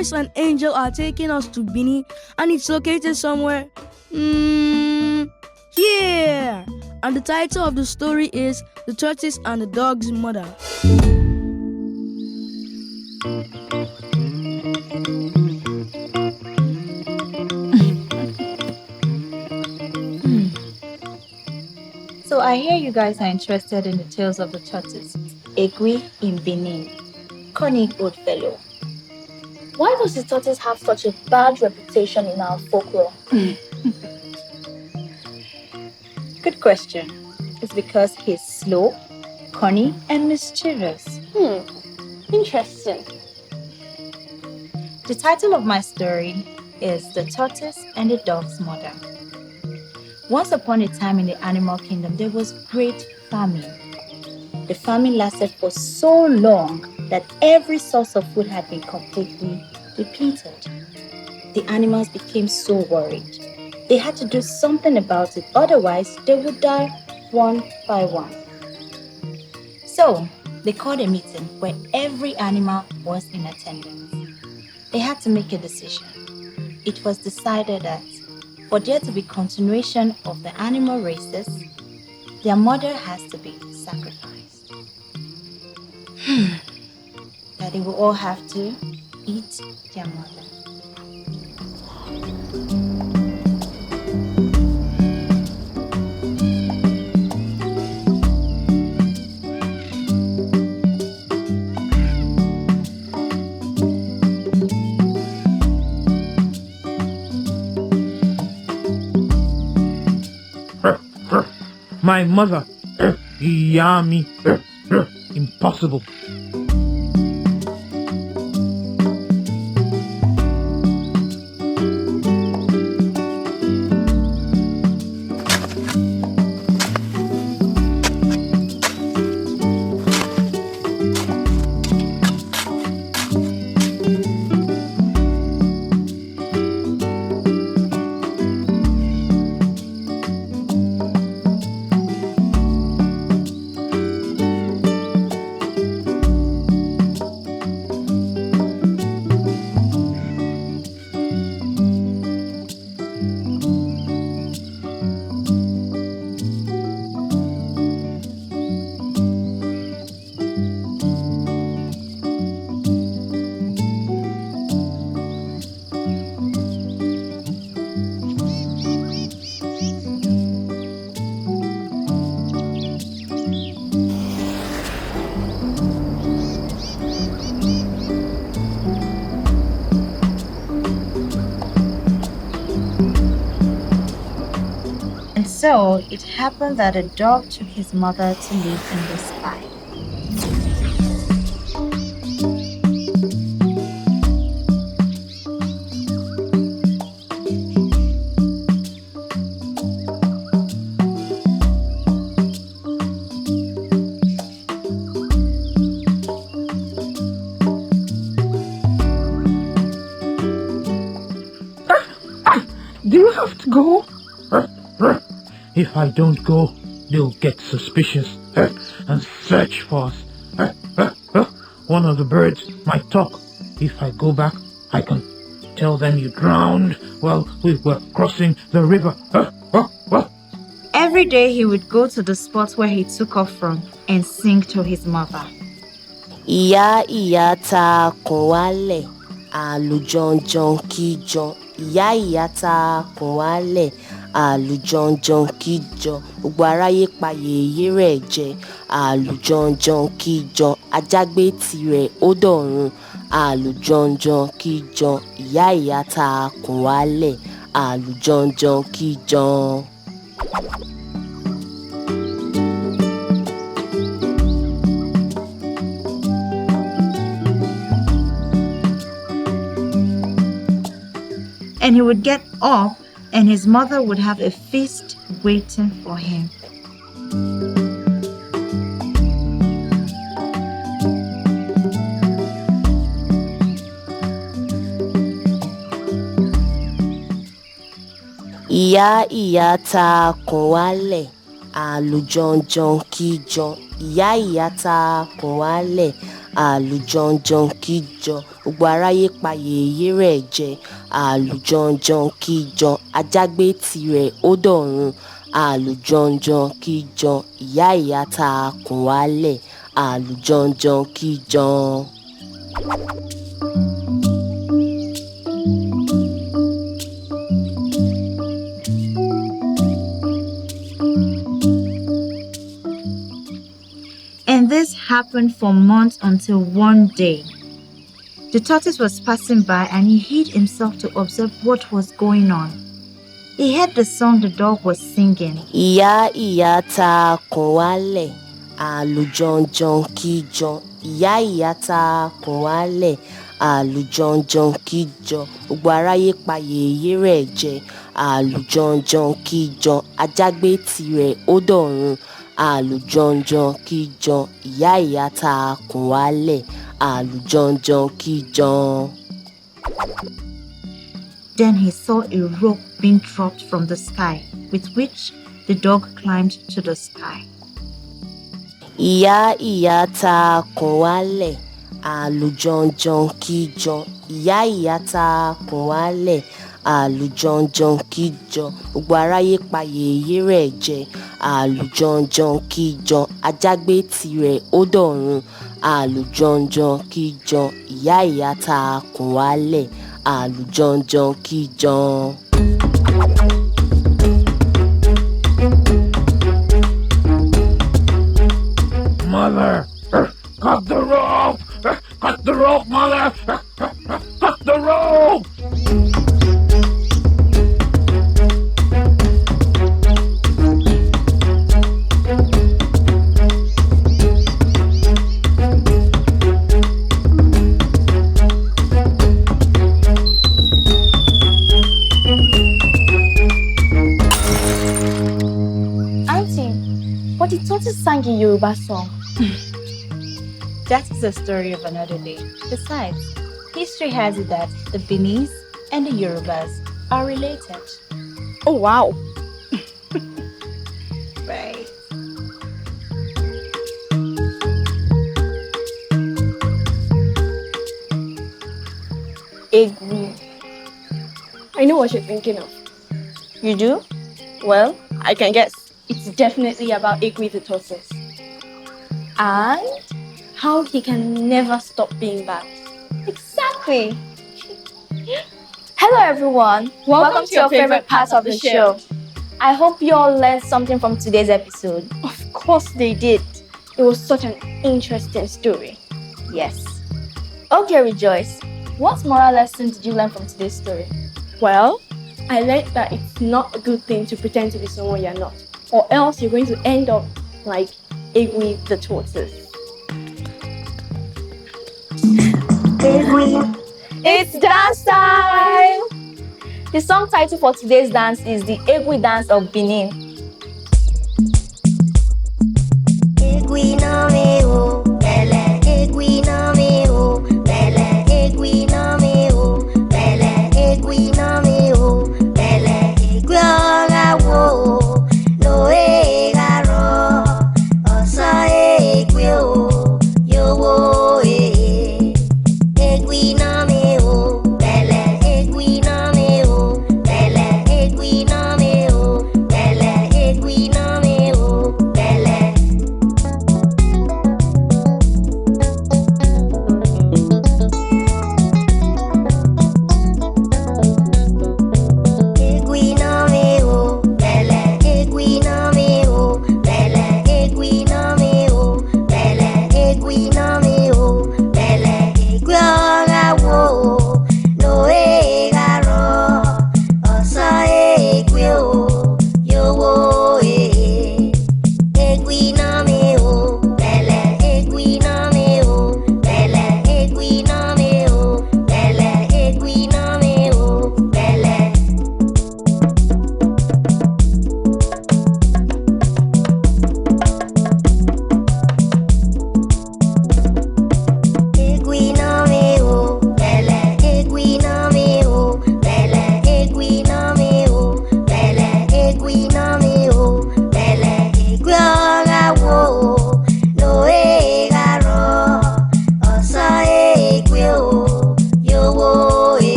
Tortoise and Angel are taking us to Benin, and it's located somewhere here. And the title of the story is The Tortoise and the Dog's Mother. So I hear you guys are interested in the tales of the tortoise, Egui in Benin. Cunning old fellow. Why does the tortoise have such a bad reputation in our folklore? Good question. It's because he's slow, cunning, and mischievous. Interesting. The title of my story is The Tortoise and the Dog's Mother. Once upon a time in the animal kingdom, there was great famine. The famine lasted for so long that every source of food had been completely depleted. The animals became so worried. They had to do something about it, otherwise they would die one by one. So they called a meeting where every animal was in attendance. They had to make a decision. It was decided that for there to be continuation of the animal races, their mother has to be sacrificed. That they will all have to eat their mother. My mother, yummy, impossible. So it happened that a dog took his mother to live in this pie. Do you have to go? If I don't go, they'll get suspicious and search for us. One of the birds might talk. If I go back, I can tell them you drowned while we were crossing the river. Every day he would go to the spot where he took off from and sing to his mother. Ìyá ìyá ta kùn wálẹ̀, àlùjọ̀njọ̀n kíjọ. Ìyá ìyá ta kùn wálẹ̀, àlùjọ̀njọ̀n kíjọ. Gbogbo aráyé pa yèyé rẹ̀ jẹ, àlùjọ̀njọ̀n kíjọ. Ajá gbé tirẹ̀ ó dọ̀run, àlùjọ̀njọ̀n kíjọ. Ìyá ìyá ta kùn wálẹ̀, àlùjọ̀njọ̀n kíjọ. And he would get up and his mother would have a feast waiting for him. Ìyá ìyá ta kùn wálẹ̀, àlùjọ̀njọ̀n kíjọ. Ìyá ìyá ta kùn wálẹ̀, àlùjọ̀njọ̀n kíjọ gbogbo aráyé pa yèyé rẹ̀ jẹ àlùjọ̀njọ̀n kíjọ ajágbé tirẹ̀ ó dọ̀run àlùjọ̀njọ̀n kíjọ ìyá ìyá ta kùn wálẹ̀ àlùjọ̀njọ̀n kíjọ. And this happened for months until one day. The tortoise was passing by and he hid himself to observe what was going on. He heard the song the dog was singing. Ìyá ìyá ta kùn wálẹ̀ àlùjọ̀njọ̀n kíjọ ìyá ìyá ta kùn wálẹ̀ àlùjọ̀njọ̀n kíjọ gbogbo aráyé pa yèyé rẹ̀ jẹ àlùjọ̀njọ̀n kíjọ ajágbé tirẹ̀ ó dọ̀run àlùjọ̀njọ̀n kíjọ ìyá ìyá ta kùn wálẹ̀ àlùjọ̀njọ̀n kíjọ. Then he saw a rope being dropped from the sky, with which the dog climbed to the sky. Ìyá ìyá ta kùn wálẹ̀ àlùjọ̀njọ̀n kíjọ ìyá ìyá ta kùn wálẹ̀ àlùjọ̀njọ̀n kíjọ gbogbo aráyé pa yèyé rẹ̀ jẹ àlùjọ̀njọ̀n kíjọ ajágbé tirẹ̀ ó dọ̀run àlùjọ̀njọ̀n kíjọ ìyá ìyá ta kùn wálẹ̀ àlùjọ̀njọ̀n kíjọ. Mother, cut the rope! Cut the rope, mother! Cut the rope! Auntie, but the tortoise sang a Yoruba song. That is the story of another day. Besides, history has it that the Beninese and the Yorubas are related. Oh wow. Right. Egwu. I know what you're thinking of. You do? Well, I can guess. It's definitely about Egwi the tortoise. And how he can never stop being bad. Exactly. Hello everyone. Welcome to your favorite part of the show. I hope you all learned something from today's episode. Of course they did. It was such an interesting story. Yes. Okay, Rejoice. What moral lesson did you learn from today's story? Well, I learned that it's not a good thing to pretend to be someone you're not, or else you're going to end up like Egwi the tortoise. It's dance time! The song title for today's dance is the Egwi Dance of Benin. Egwi no me o, bele. Egwi no me o, bele. Egwi no me o, bele. Egwi no me o, bele. Egwi oga wo, no ega ro. Oso egwi o, yo wo e. Egwi no me o, bele. Egwi no me o, bele. Egwi no me o, bele.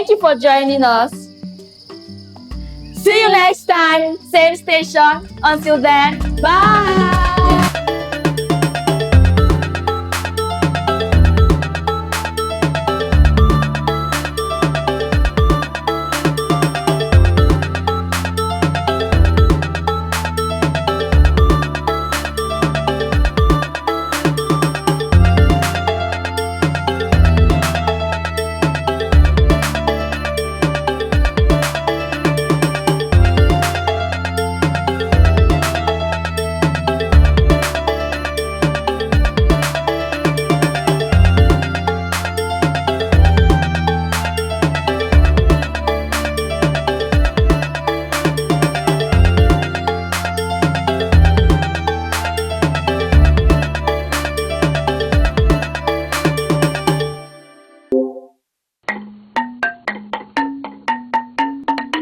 Thank you for joining us. See you next time, same station. Until then, bye.